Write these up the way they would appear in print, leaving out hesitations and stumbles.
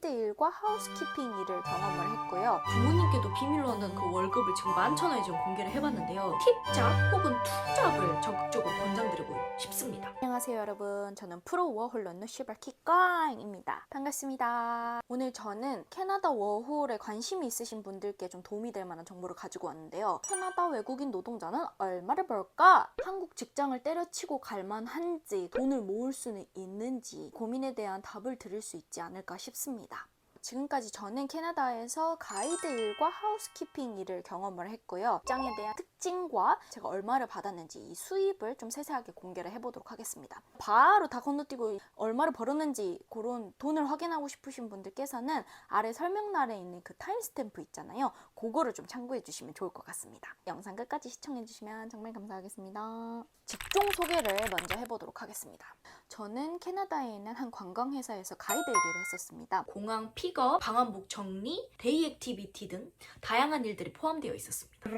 가이드 일과 하우스키핑 일을 경험을 했고요. 부모님께도 비밀로 한다는 그 월급을 지금 11,000원에 지금 공개를 해봤는데요. 팁잡 혹은 투잡을 적극적으로 권장드리고 싶습니다. 안녕하세요 여러분, 저는 프로 워홀러너 슈발키깡입니다. 반갑습니다. 오늘 저는 캐나다 워홀에 관심이 있으신 분들께 좀 도움이 될 만한 정보를 가지고 왔는데요. 캐나다 외국인 노동자는 얼마를 벌까? 한국 직장을 때려치고 갈 만한지, 돈을 모을 수는 있는지 고민에 대한 답을 드릴 수 있지 않을까 싶습니다. 지금까지 저는 캐나다에서 가이드 일과 하우스키핑 일을 경험을 했고요. 직장에 대한 특징과 제가 얼마를 받았는지 이 수입을 좀 세세하게 공개를 해보도록 하겠습니다. 바로 다 건너뛰고 얼마를 벌었는지 그런 돈을 확인하고 싶으신 분들께서는 아래 설명란에 있는 그 타임스탬프 있잖아요. 그거를 좀 참고해 주시면 좋을 것 같습니다. 영상 끝까지 시청해 주시면 정말 감사하겠습니다. 직종 소개를 먼저 해보도록 하겠습니다. 저는 캐나다에 있는 한 관광회사에서 가이드 일을 했었습니다. 공항 픽업, 방한복 정리, 데이 액티비티 등 다양한 일들이 포함되어 있었습니다.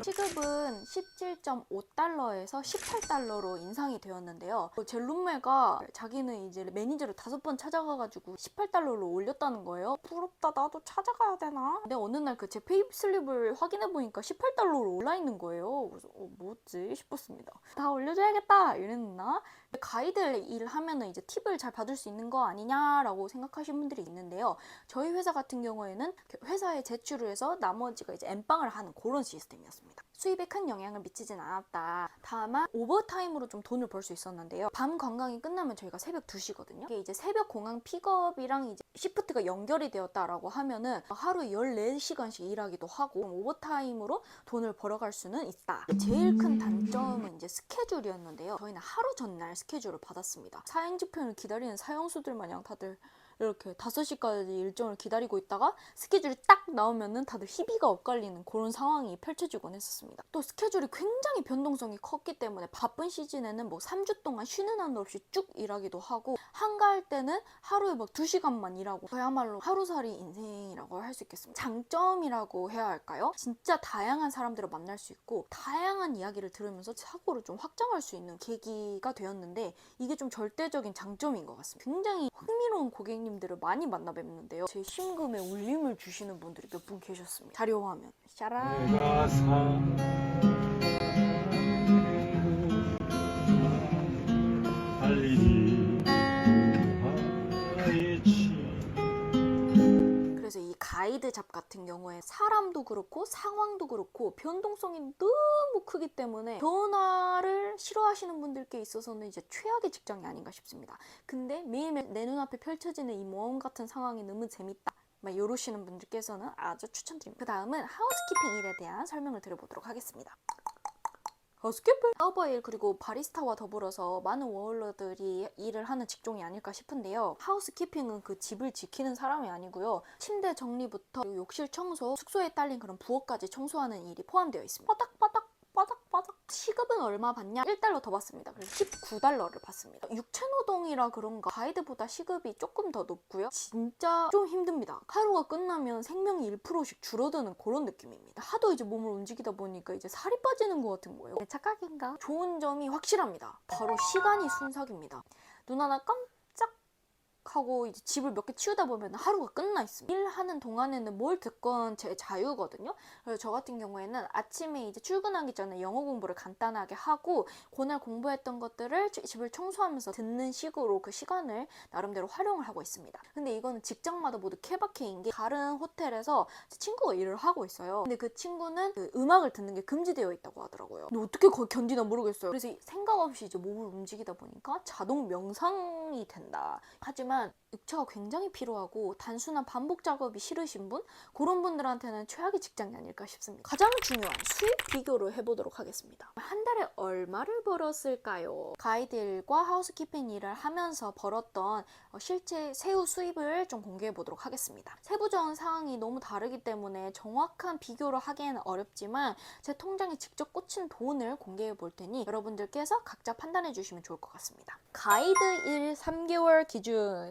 시급은 17.5달러에서 18달러로 인상이 되었는데요. 제 룸메가 자기는 이제 매니저를 5번 찾아가가지고 18달러로 올렸다는 거예요. 부럽다, 나도 찾아가야 되나? 근데 어느 날 그 제 페이슬립을 확인해보니까 18달러로 올라있는 거예요. 그래서 뭐지 싶었습니다. 다 올려줘야겠다 이랬나? 가이드 일을 하면은 이제 팁을 잘 받을 수 있는 거 아니냐라고 생각하시는 분들이 있는데요. 저희 회사 같은 경우에는 회사에 제출을 해서 나머지가 이제 엠빵을 하는 그런 시스템이었습니다. 수입에 큰 영향을 미치진 않았다. 다만 오버타임으로 좀 돈을 벌 수 있었는데요. 밤 관광이 끝나면 저희가 새벽 2시거든요. 이게 이제 새벽 공항 픽업이랑 이제 시프트가 연결이 되었다라고 하면은 하루에 14시간씩 일하기도 하고 오버타임으로 돈을 벌어갈 수는 있다. 제일 큰 단점은 이제 스케줄이었는데요. 저희는 하루 전날 스케줄을 받았습니다. 사행지표를 기다리는 사형수들 마냥 다들 이렇게 5시까지 일정을 기다리고 있다가 스케줄이 딱 나오면은 다들 희비가 엇갈리는 그런 상황이 펼쳐지곤 했었습니다. 또 스케줄이 굉장히 변동성이 컸기 때문에 바쁜 시즌에는 뭐 3주 동안 쉬는 한 없이 쭉 일하기도 하고, 한가할 때는 하루에 막 2시간만 일하고, 그야말로 하루살이 인생이라고 할 수 있겠습니다. 장점이라고 해야 할까요? 진짜 다양한 사람들을 만날 수 있고 다양한 이야기를 들으면서 사고를 좀 확장할 수 있는 계기가 되었는데, 이게 좀 절대적인 장점인 것 같습니다. 굉장히 흥미로운 고객님들을 많이 만나 뵙는데요. 제 심금에 울림을 주시는 분들이 몇 분 계셨습니다. 자료 화면 샤란. 내가 사는 할 일이 하겠지. 그래서 이 가이드 잡 같은 경우에 사람도 그렇고 상황도 그렇고 변동성이 너무 크기 때문에 변화를 싫어하시는 분들께 있어서는 이제 최악의 직장이 아닌가 싶습니다. 근데 매일매일 내 눈앞에 펼쳐지는 이 모험 같은 상황이 너무 재밌다, 막 이러시는 분들께서는 아주 추천드립니다. 그 다음은 하우스키핑 일에 대한 설명을 드려보도록 하겠습니다. 하우스키핑! 서버일 그리고 바리스타와 더불어서 많은 워홀러들이 일을 하는 직종이 아닐까 싶은데요. 하우스키핑은 그 집을 지키는 사람이 아니고요. 침대 정리부터 욕실 청소, 숙소에 딸린 그런 부엌까지 청소하는 일이 포함되어 있습니다. 빠닥빠닥 시급은 얼마 받냐? 1달러 더 받습니다. 그래서 19달러를 받습니다. 육체노동이라 그런가 가이드보다 시급이 조금 더 높고요. 진짜 좀 힘듭니다. 하루가 끝나면 생명이 1%씩 줄어드는 그런 느낌입니다. 하도 이제 몸을 움직이다 보니까 이제 살이 빠지는 것 같은 거예요. 내 착각인가? 좋은 점이 확실합니다. 바로 시간이 순삭입니다. 눈 하나 깜짝 하고 이제 집을 몇 개 치우다 보면 하루가 끝나 있습니다. 일하는 동안에는 뭘 듣건 제 자유거든요. 그래서 저 같은 경우에는 아침에 이제 출근하기 전에 영어 공부를 간단하게 하고 그날 공부했던 것들을 집을 청소하면서 듣는 식으로 그 시간을 나름대로 활용을 하고 있습니다. 근데 이거는 직장마다 모두 케바케인 게, 다른 호텔에서 제 친구가 일을 하고 있어요. 근데 그 친구는 그 음악을 듣는 게 금지되어 있다고 하더라고요. 근데 어떻게 견디나 모르겠어요. 그래서 생각 없이 이제 몸을 움직이다 보니까 자동 명상이 된다. 하지만 육체가 굉장히 피로하고 단순한 반복 작업이 싫으신 분, 그런 분들한테는 최악의 직장이 아닐까 싶습니다. 가장 중요한 수입 비교를 해보도록 하겠습니다. 한 달에 얼마를 벌었을까요? 가이드 일과 하우스키핑 일을 하면서 벌었던 실제 세후 수입을 좀 공개해 보도록 하겠습니다. 세부적인 사항이 너무 다르기 때문에 정확한 비교를 하기에는 어렵지만 제 통장에 직접 꽂힌 돈을 공개해 볼 테니 여러분들께서 각자 판단해 주시면 좋을 것 같습니다. 가이드 일 3개월 기준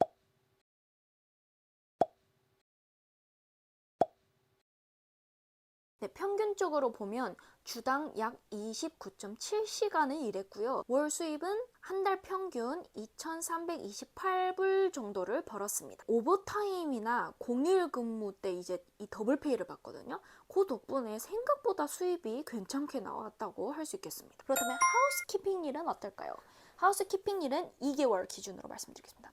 네, 평균적으로 보면 주당 약 29.7시간을 일했고요. 월 수입은 한 달 평균 2,328불 정도를 벌었습니다. 오버타임이나 공휴일 근무 때 이제 이 더블페이를 받거든요. 그 덕분에 생각보다 수입이 괜찮게 나왔다고 할 수 있겠습니다. 그렇다면 하우스키핑 일은 어떨까요? 하우스키핑 일은 2개월 기준으로 말씀드리겠습니다.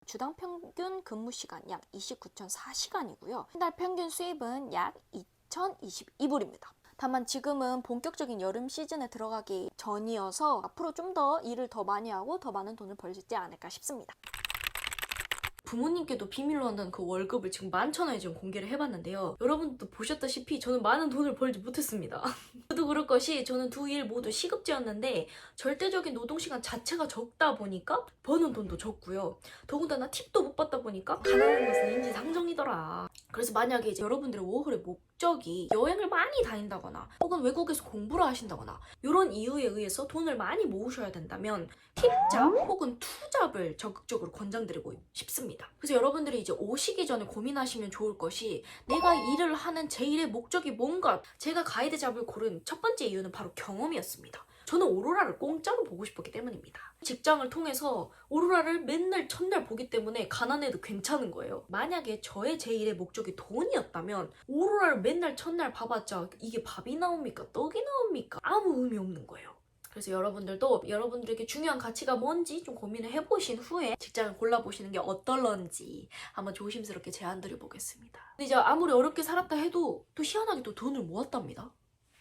주당 평균 근무 시간 약 29.4시간이고요. 한 달 평균 수입은 약 2,022불입니다. 다만 지금은 본격적인 여름 시즌에 들어가기 전이어서 앞으로 좀 더 일을 더 많이 하고 더 많은 돈을 벌지 않을까 싶습니다. 부모님께도 비밀로 한다는 그 월급을 지금 11,000원에 지금 공개를 해봤는데요. 여러분도 보셨다시피 저는 많은 돈을 벌지 못했습니다. 저도 그럴 것이 저는 두 일 모두 시급제였는데 절대적인 노동시간 자체가 적다 보니까 버는 돈도 적고요. 더군다나 팁도 못 받다 보니까 가난한 것은 인지상정이더라. 그래서 만약에 이제 여러분들의 워홀의 목적이 여행을 많이 다닌다거나 혹은 외국에서 공부를 하신다거나 이런 이유에 의해서 돈을 많이 모으셔야 된다면 팁잡 혹은 투잡을 적극적으로 권장드리고 싶습니다. 그래서 여러분들이 이제 오시기 전에 고민하시면 좋을 것이 내가 일을 하는 제 일의 목적이 뭔가. 제가 가이드 잡을 고른 첫 번째 이유는 바로 경험이었습니다. 저는 오로라를 공짜로 보고 싶었기 때문입니다. 직장을 통해서 오로라를 맨날 첫날 보기 때문에 가난해도 괜찮은 거예요. 만약에 저의 제1의 목적이 돈이었다면 오로라를 맨날 첫날 봐봤자 이게 밥이 나옵니까? 떡이 나옵니까? 아무 의미 없는 거예요. 그래서 여러분들도 여러분들에게 중요한 가치가 뭔지 좀 고민을 해보신 후에 직장을 골라보시는 게 어떨런지 한번 조심스럽게 제안드려 보겠습니다. 근데 이제 아무리 어렵게 살았다 해도 또 희한하게 또 돈을 모았답니다.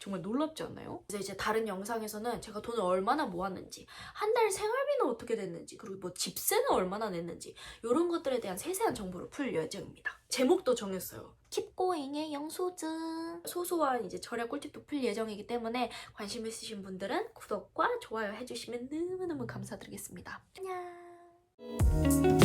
정말 놀랍지 않나요? 그래서 이제 다른 영상에서는 제가 돈을 얼마나 모았는지, 한 달 생활비는 어떻게 됐는지, 그리고 뭐 집세는 얼마나 냈는지 이런 것들에 대한 세세한 정보를 풀 예정입니다. 제목도 정했어요. Keep Going의 영수증. 소소한 이제 절약 꿀팁도 풀 예정이기 때문에 관심 있으신 분들은 구독과 좋아요 해주시면 너무너무 감사드리겠습니다. 안녕.